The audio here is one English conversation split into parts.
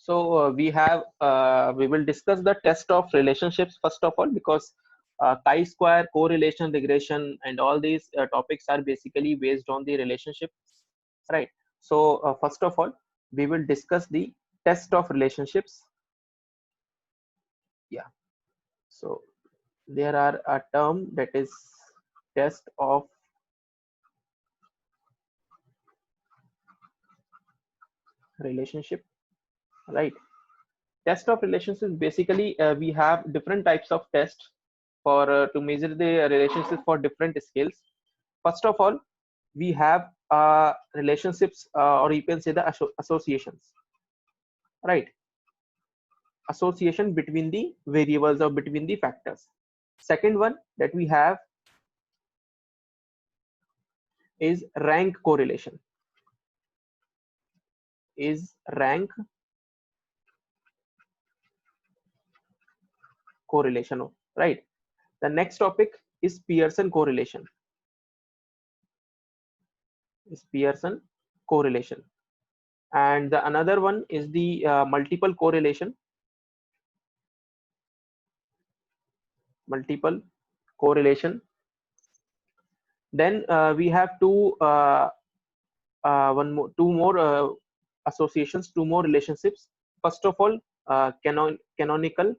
We will discuss the test of relationships first of all, because chi-square, correlation, regression, and all these topics are basically based on the relationship, right? So first of all, we will discuss the test of relationships. Yeah. So there are a term that is test of relationship, right? Test of relationships, basically we have different types of tests for to measure the relationships for different scales. First of all, we have relationships, or you can say the associations, right? Association between the variables or between the factors. Second one that we have is rank correlation. Is rank correlation, right? The next topic is Pearson correlation. Is Pearson correlation. And the another one is the multiple correlation. Multiple correlation. Then we have two more associations, two more relationships. First of all, canonical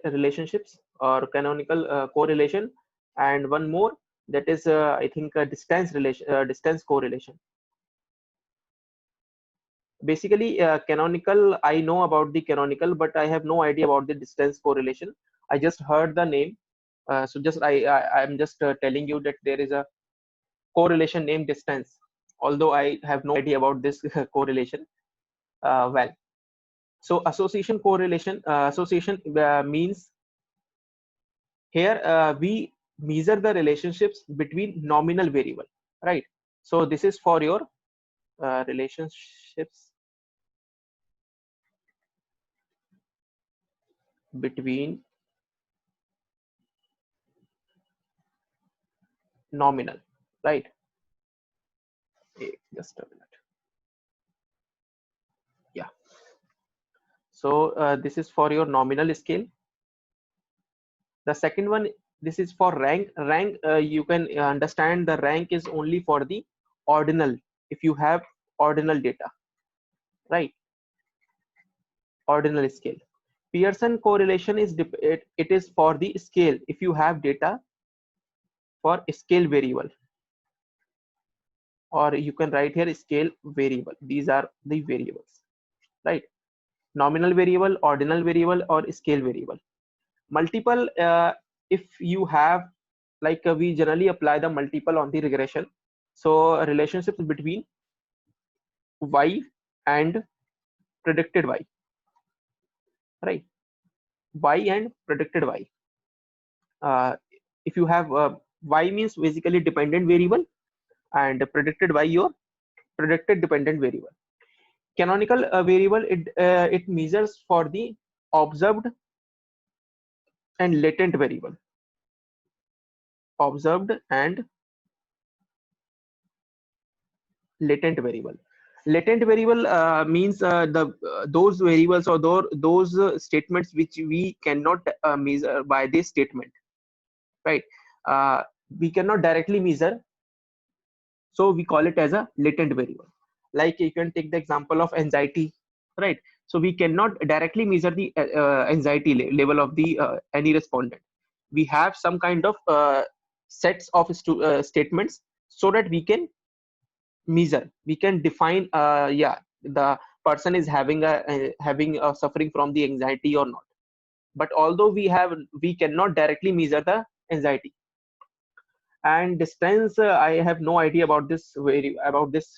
relationships or canonical correlation, and one more that is I think distance correlation. Basically canonical, I know about the canonical, but I have no idea about the distance correlation. I just heard the name, so just I'm just telling you that there is a correlation named distance, although I have no idea about this correlation. Well, so association correlation, association means here we measure the relationships between nominal variable, right? So this is for your relationships between nominal, right? Just a minute. Yeah. So this is for your nominal scale. The second one, this is for rank. Rank, you can understand the rank is only for the ordinal, if you have ordinal data, right? Ordinal scale. Pearson correlation is it is for the scale, if you have data for scale variable, or you can write here scale variable. These are the variables, right? Nominal variable, ordinal variable, or scale variable. Multiple, if you have, like we generally apply the multiple on the regression. So relationships between y and predicted y, right? Y and predicted y. If you have y means basically dependent variable, and predicted y your predicted dependent variable. Canonical variable, it measures for the observed and latent variable. Observed and latent variable. Latent variable means those variables or those statements which we cannot measure by this statement, right? We cannot directly measure, so we call it as a latent variable. Like you can take the example of anxiety, right? So we cannot directly measure the anxiety level of the any respondent. We have some kind of sets of statements so that we can measure, we can define yeah, the person is having a suffering from the anxiety or not. But although we cannot directly measure the anxiety. And distance, I have no idea about this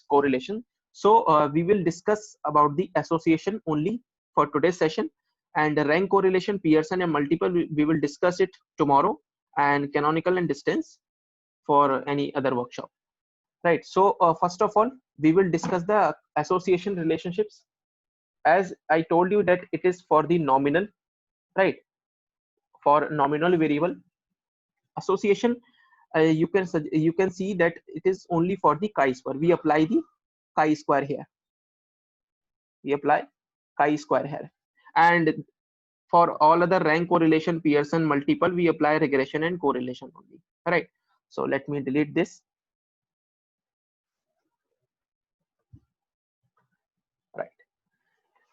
correlation. So we will discuss about the association only for today's session, and the rank correlation, Pearson, and multiple we will discuss it tomorrow, and canonical and distance for any other workshop, right? So first of all, we will discuss the association relationships. As I told you that it is for the nominal, right? For nominal variable. Association, you can see that it is only for the chi-square. We apply the chi-square here. we apply chi-square here. And for all other rank correlation, Pearson multiple, we apply regression and correlation only. Right. So let me delete this. Right.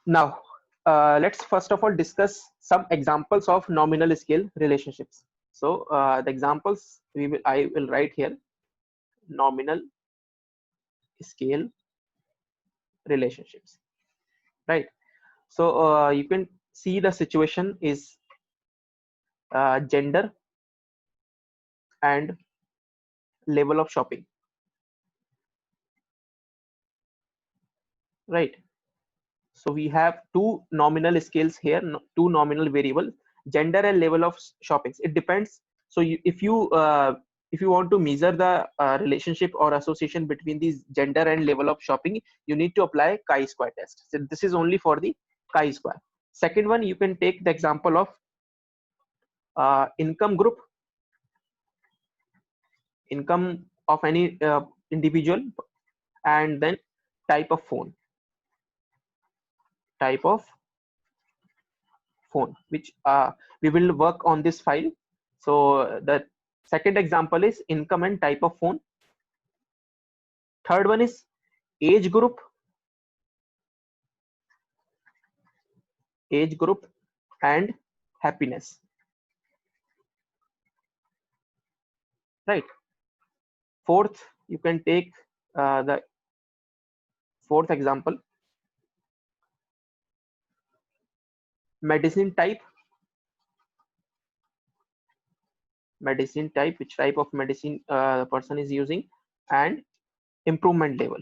Now, let's first of all discuss some examples of nominal scale relationships. So the examples I will write here: nominal scale relationships. Right. So you can see the situation is gender and level of shopping. Right. So we have two nominal scales here, two nominal variables, gender and level of shoppings. It depends. So if you want to measure the relationship or association between these gender and level of shopping, you need to apply chi-square test. So this is only for the chi-square. Second one, you can take the example of income group, income of any individual, and then type of phone, which we will work on this file. So the second example is income and type of phone. Third one is age group, and happiness. Right. Fourth, you can take the fourth example, medicine type, which type of medicine the person is using, and improvement level.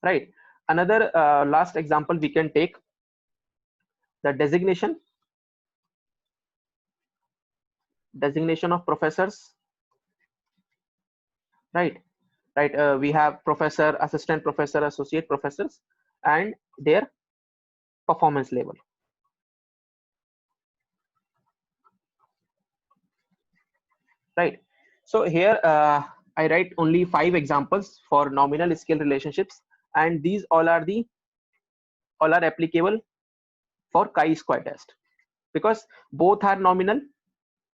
Right. Another last example we can take the designation of professors. Right. We have professor, assistant professor, associate professors, and their performance level. Right. So here I write only 5 examples for nominal scale relationships, and these all are applicable for chi-square test because both are nominal.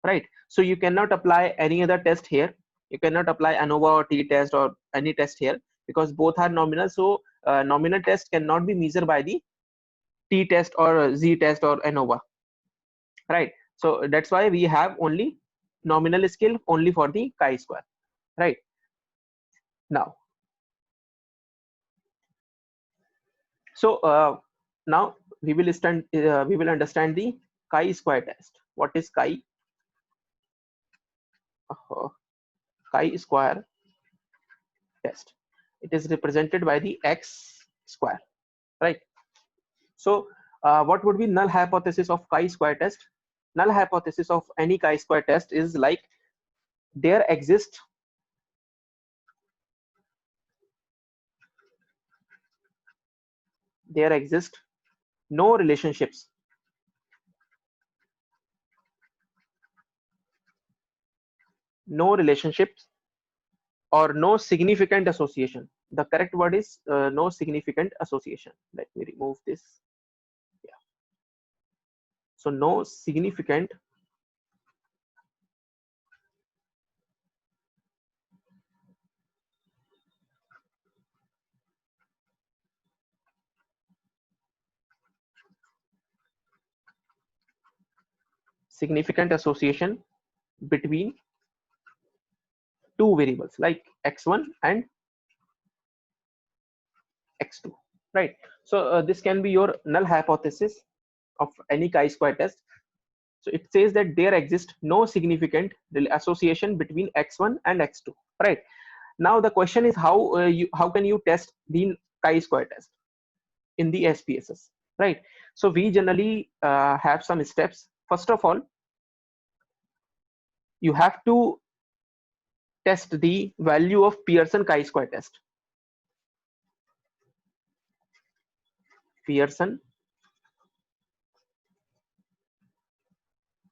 Right. So you cannot apply any other test here. You cannot apply ANOVA or t-test or any test here because both are nominal. So nominal test cannot be measured by the t-test or z-test or ANOVA. Right. So that's why we have only nominal scale only for the chi-square. Right. Now, so now we will understand the chi-square test. What is chi-square test? It is represented by the x square. Right. So what would be null hypothesis of chi-square test? Null hypothesis of any chi-square test is like there exist no relationships or no significant association. The correct word is no significant association. Let me remove this. Yeah. So no significant association between two variables like x1 and x2. Right. So this can be your null hypothesis of any chi-square test. So it says that there exists no significant association between x1 and x2. Right. Now the question is how can you test the chi-square test in the SPSS? Right. So we generally have some steps. First of all, you have to test the value of Pearson chi-square test. Pearson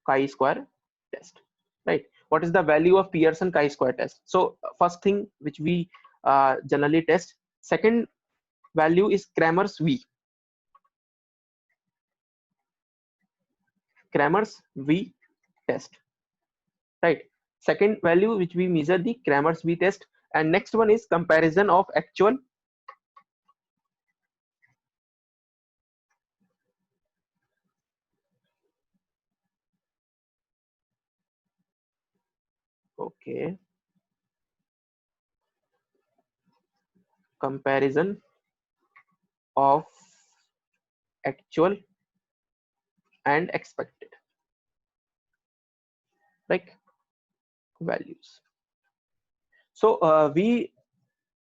chi-square test. Right. what is the value of Pearson chi-square test? So first thing which we generally test. Second value is Cramer's V. Cramer's V test, right? Second value which we measure the Cramer's V test, and next one is comparison of actual okay comparison of actual and expected, like values. So we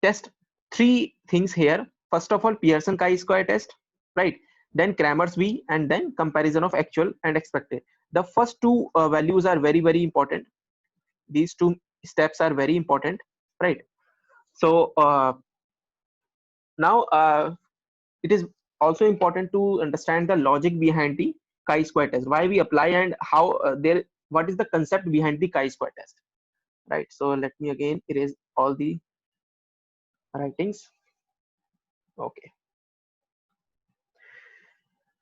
test three things here. First of all, Pearson chi-square test, right? Then Cramer's V, and then comparison of actual and expected. The first two values are very, very important. These two steps are very important, right? So now it is also important to understand the logic behind the chi-square test, why we apply, and how what is the concept behind the chi-square test, right? So let me again erase all the writings. Okay,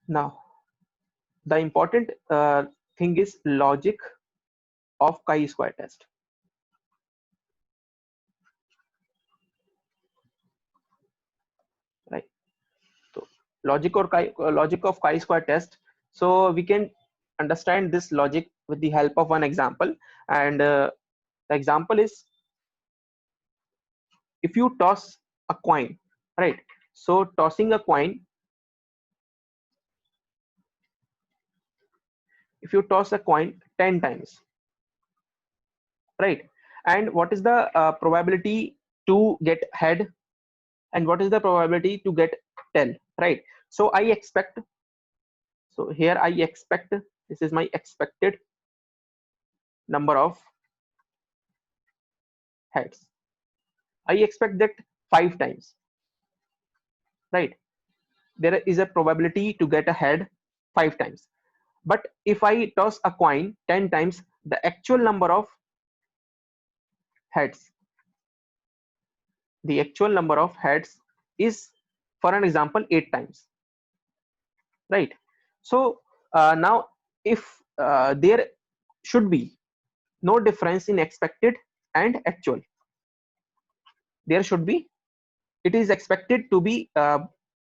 now the important thing is logic of chi-square test, right? So logic of chi-square test. So we can understand this logic with the help of one example, and the example is, if you toss a coin, right? So tossing a coin, if you toss a coin 10 times, right? And what is the probability to get head, and what is the probability to get tail, right? So I expect, so here I expect, this is my expected number of heads. I expect that 5 times, right? There is a probability to get a head 5 times. But if I toss a coin 10 times, the actual number of heads, the actual number of heads is, for an example, 8 times, right? So now if there should be no difference in expected and actual, there should be, it is expected to be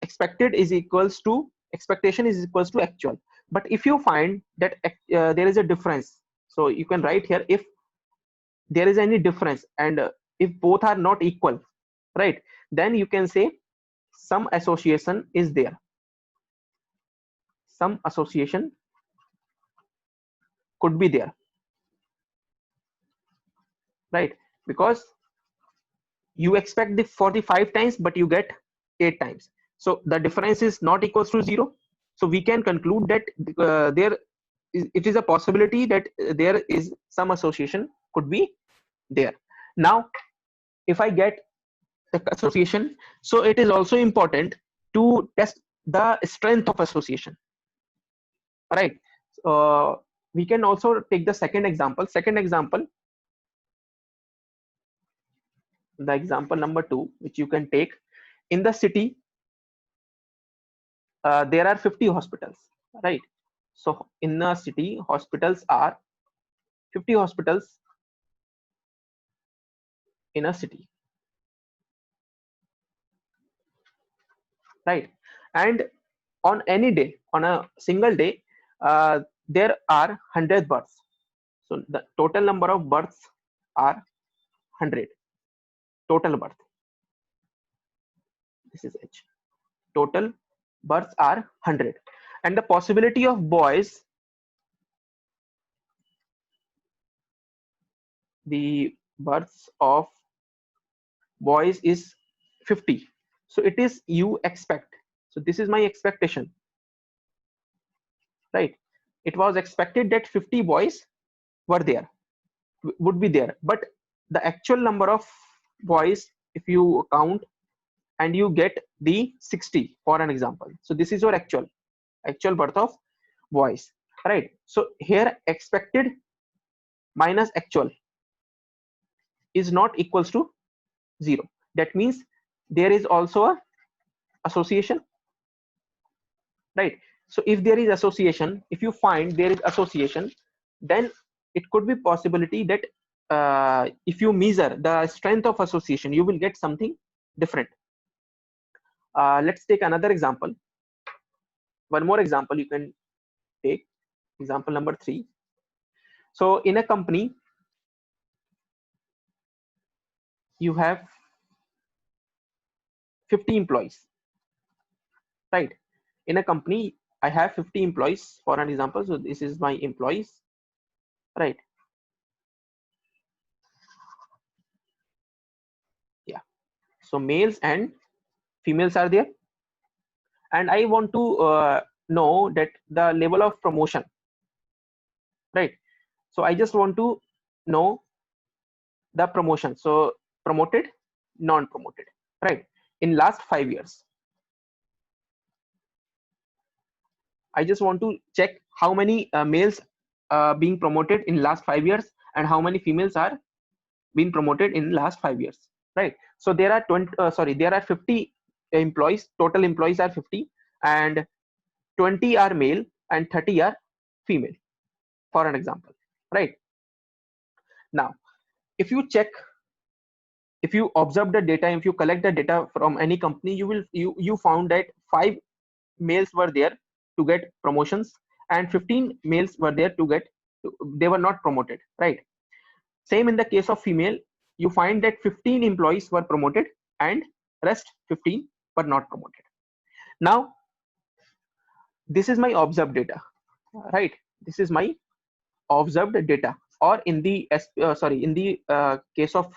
expected is equals to, expectation is equals to actual. But if you find that there is a difference, so you can write here, if there is any difference, and if both are not equal, right, then you can say some association is there, some association could be there, right? Because you expect the 45 times but you get 8 times, so the difference is not equals to 0. So we can conclude that it is a possibility that there is some association could be there. Now if I get the association, so it is also important to test the strength of association, right? We can also take the second example. The example number 2 which you can take, in the city there are 50 hospitals, right? So in a city, hospitals are 50 hospitals in a city, right? And on any day, on a single day, there are 100 births. So the total number of births are 100. Total birth, this is H. Total births are 100, and the possibility of boys, the births of boys is 50. So it is, you expect, so this is my expectation, right? It was expected that 50 boys were there, would be there, but the actual number of boys, if you count and you get the 60 for an example, so this is your actual birth of boys, right? So here expected minus actual is not equals to 0. That means there is also a association, right? So if there is association, if you find there is association, then it could be possibility that if you measure the strength of association, you will get something different. Let's take another example. One more example you can take, example number 3. So in a company, you have 50 employees, right? In a company, I have 50 employees for an example. So this is my employees, right? Yeah. So males and females are there. And I want to know that the level of promotion, right? So I just want to know the promotion. So promoted, non-promoted, right? In last 5 years, I just want to check how many males being promoted in last 5 years and how many females are being promoted in last 5 years, right? So there are 20 there are 50 employees, total employees are 50, and 20 are male and 30 are female, for an example, right? Now if you check, if you observe the data, if you collect the data from any company, you found that 5 males were there to get promotions and 15 males were there to get, they were not promoted, right? Same in the case of female, you find that 15 employees were promoted and rest 15 were not promoted. Now this is my observed data, right? This is my observed data, or in the in the case of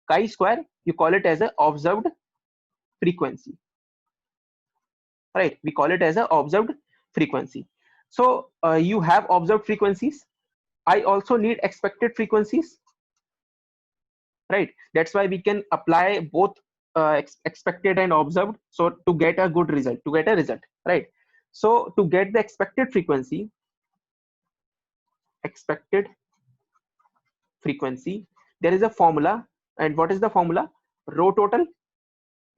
chi-square, you call it as a observed frequency, right? We call it as a observed frequency. So you have observed frequencies, I also need expected frequencies, right? That's why we can apply both expected and observed, so to get a good result, to get a result, right? So to get the expected frequency, there is a formula. And what is the formula? Row total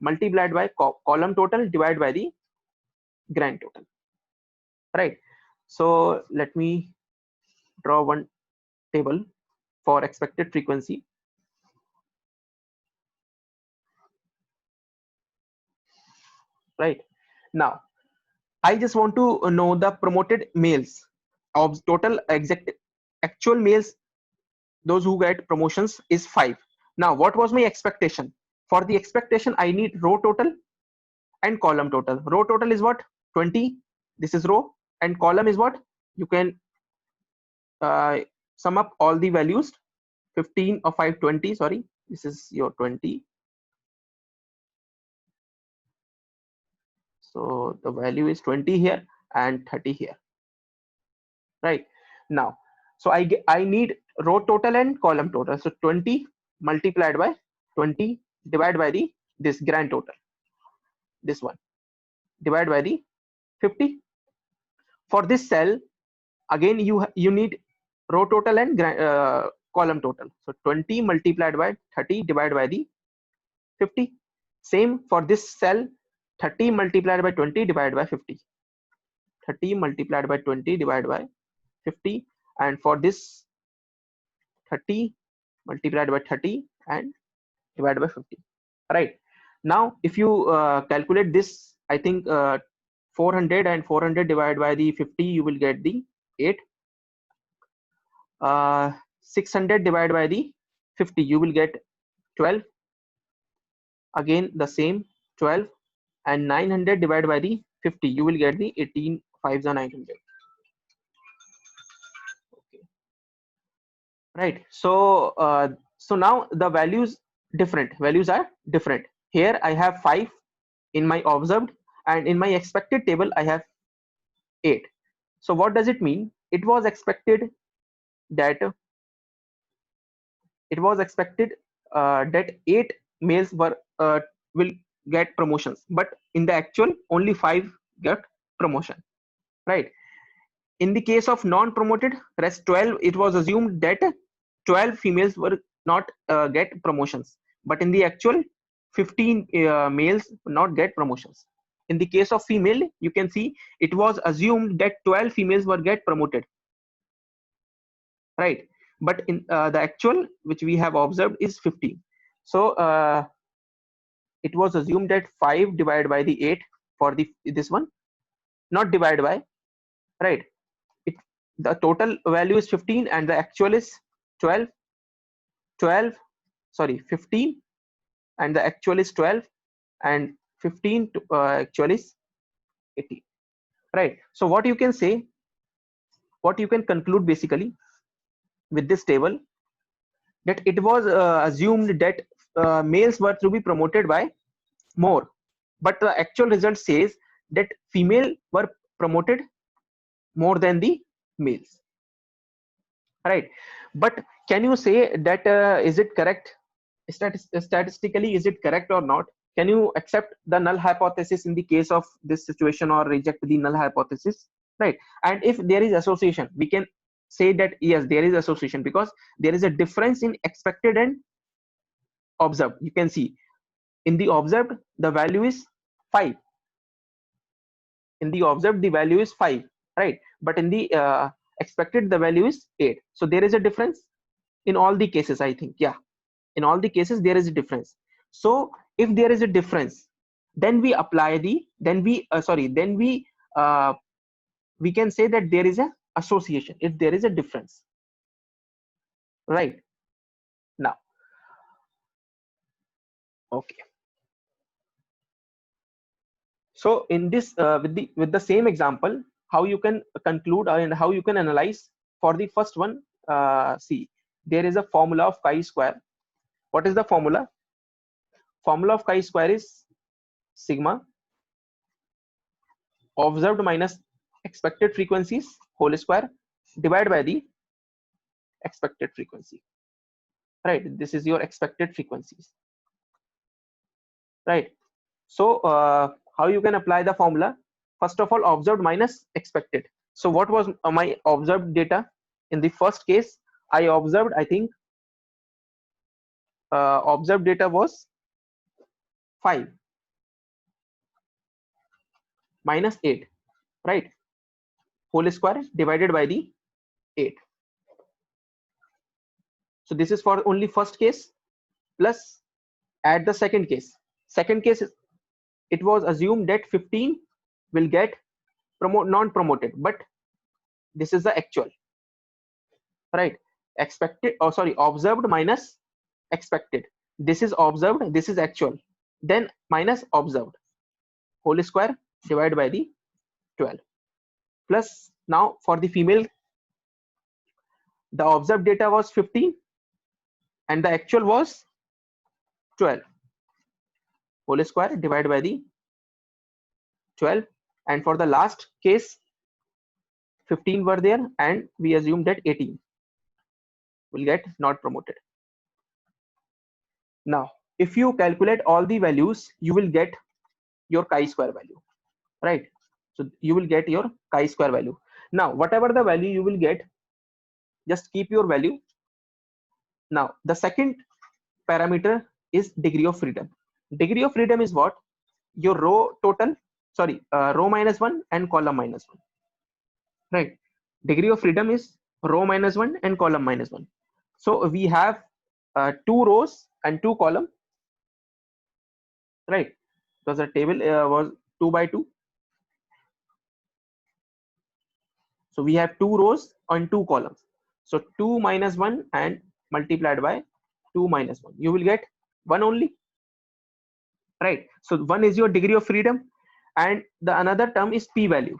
multiplied by column total divided by the grand total, right? So let me draw one table for expected frequency. Right now I just want to know the promoted males of total exact actual males, those who get promotions is 5. Now what was my expectation? For the expectation I need row total and column total. Row total is what? 20, this is row, and column is what? You can sum up all the values, 15 or 5, 20, sorry, this is your 20. So the value is 20 here and 30 here, right? Now so I need row total and column total. So 20 multiplied by 20 divided by the this grand total, this one, divided by the 50. For this cell again you need row total and column total. So 20 multiplied by 30 divided by the 50. Same for this cell, 30 multiplied by 20 divided by 50. 30 multiplied by 20 divided by 50. And for this 30 multiplied by 30 and divided by 50, right? Now if you calculate this, I think 400 and 400 divided by the 50, you will get the 8. 600 divided by the 50, you will get 12. Again the same 12, and 900 divided by the 50, you will get the 18. 5s are 900. Okay, right? So so now the values are different. Here I have 5 in my observed, and in my expected table I have 8. So what does it mean? It was expected that that 8 males were will get promotions, but in the actual only 5 get promotion, right? In the case of non-promoted, rest 12, it was assumed that 12 females were not get promotions, but in the actual 15 males not get promotions. In the case of female, you can see it was assumed that 12 females were get promoted, right? But in the actual which we have observed is 15. So it was assumed that 5 divided by the 8 for the this one, not divided by, right? It, the total value is 15 and the actual is 12. 12, sorry, 15, and the actual is 12, and 15 to, actual is 18, right? So what you can say, what you can conclude basically with this table, that it was assumed that males were to be promoted by more, but the actual result says that female were promoted more than the males, right? But can you say that is it correct? Statistically, is it correct or not? Can you accept the null hypothesis in the case of this situation or reject the null hypothesis, right? And if there is association, we can say that yes, there is association, because there is a difference in expected and observed. You can see in the observed the value is 5, in the observed the value is 5, right? But in the expected the value is 8. So there is a difference in all the cases, I think. Yeah, in all the cases there is a difference. So if there is a difference, then we apply the, then we we can say that there is a association if there is a difference, right? Now, okay, so in this with the same example, how you can conclude and how you can analyze for the first one, see, there is a formula of chi-square. What is the formula? Formula of chi-square is sigma observed minus expected frequencies whole square divided by the expected frequency, right? This is your expected frequencies, right? So how you can apply the formula? First of all, observed minus expected. So what was my observed data? In the first case, I observed, I think observed data was 5 minus 8, right? Whole square divided by the 8. So this is for only first case, plus at the second case. Second case, it was assumed that 15 will get non-promoted, but this is the actual, right? Expected, oh sorry, observed minus expected. This is observed, this is actual, then minus observed, whole square divided by the 12. Plus now for the female, the observed data was 15 and the actual was 12, whole square divided by the 12. And for the last case, 15 were there and we assume that 18 will get not promoted. Now if you calculate all the values, you will get your chi-square value, right? So you will get your chi-square value. Now whatever the value you will get, just keep your value. Now the second parameter is degree of freedom. Degree of freedom is what? Your row total, sorry, row minus 1 and column minus 1, right? Degree of freedom is row minus 1 and column minus 1. So we have 2 rows and 2 column, right? Because the table was 2 by 2. So we have 2 rows and 2 columns. So 2 minus 1 and multiplied by 2 minus 1, you will get 1 only, right? So 1 is your degree of freedom, and the another term is p-value,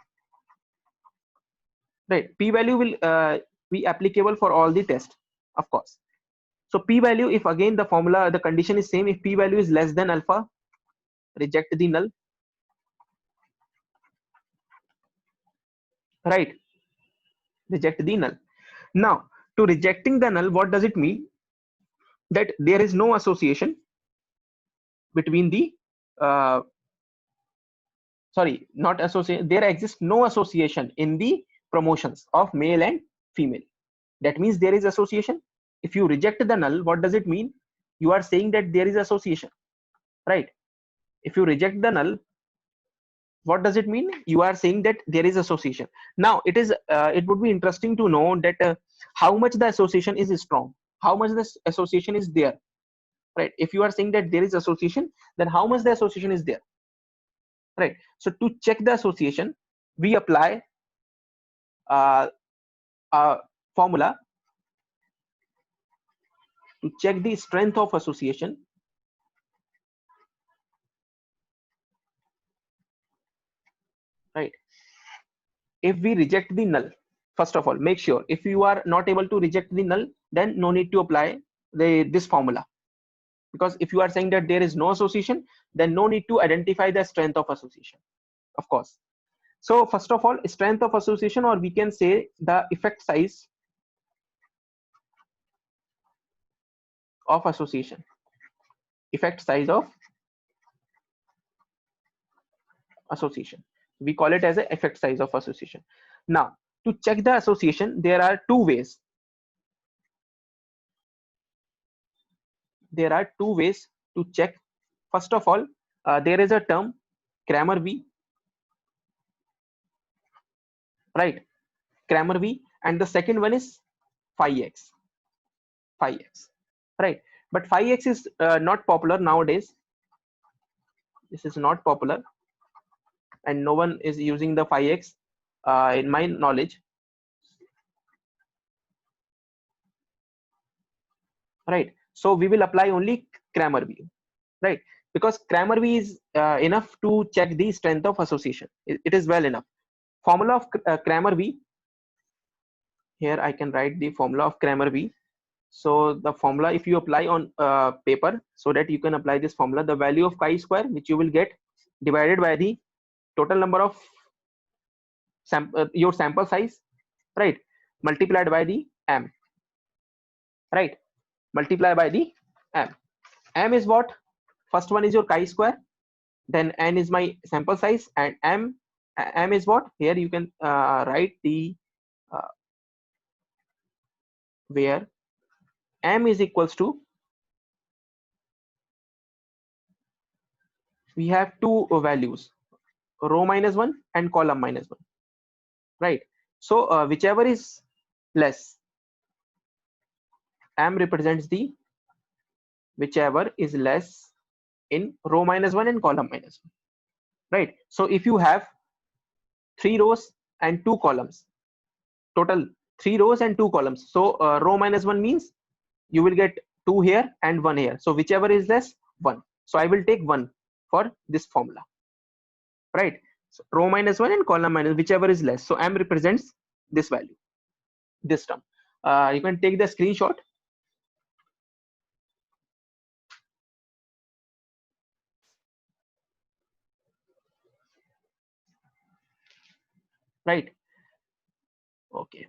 right? P-value will be applicable for all the tests, of course. So p-value, if again the formula, the condition is same, if p-value is less than alpha, reject the null, right? Reject the null. Now to rejecting the null, what does it mean? That there is no association between the sorry, not association, there exists no association in the promotions of male and female. That means there is association, If you reject the null, what does it mean? You are saying that there is association, right? If you reject the null, what does it mean? You are saying that there is association. Now it would be interesting to know that how much the association is strong, how much the association is there, right? If you are saying that there is association, then how much the association is there, right? So to check the association, we apply a formula to check the strength of association, right? If we reject the null, first of all, make sure if you are not able to reject the null, then no need to apply this formula, because if you are saying that there is no association, then no need to identify the strength of association, of course. So first of all, strength of association, or we can say the effect size of association, effect size of association, we call it as a effect size of association. Now to check the association, there are two ways. There are two ways to check. First of all, there is a term Cramer V, right? Cramer V, and the second one is phi x, right? But phi x is not popular nowadays. This is not popular, and no one is using the phi x in my knowledge, right? So we will apply only Cramer V, right? Because Cramer V is enough to check the strength of association. It is well enough. Formula of Cramer V, here I can write the formula of Cramer V. So the formula, if you apply on paper, so that you can apply this formula, the value of chi square which you will get divided by the total number of your sample size, right, multiplied by the m, right, multiply by the m. M is what? First one is your chi square, then n is my sample size, and m is what? Here you can write the uh, where m is equals to, we have two values, row minus 1 and column minus 1, right? So whichever is less, m represents the whichever is less in row minus 1 and column minus 1, right? So if you have 3 rows and 2 columns, total 3 rows and 2 columns, so row minus 1 means you will get 2 here and 1 here, so whichever is less, 1. So I will take 1 for this formula, right? So row minus 1 and column minus, whichever is less, so m represents this value, this term. You can take the screenshot, right? Okay.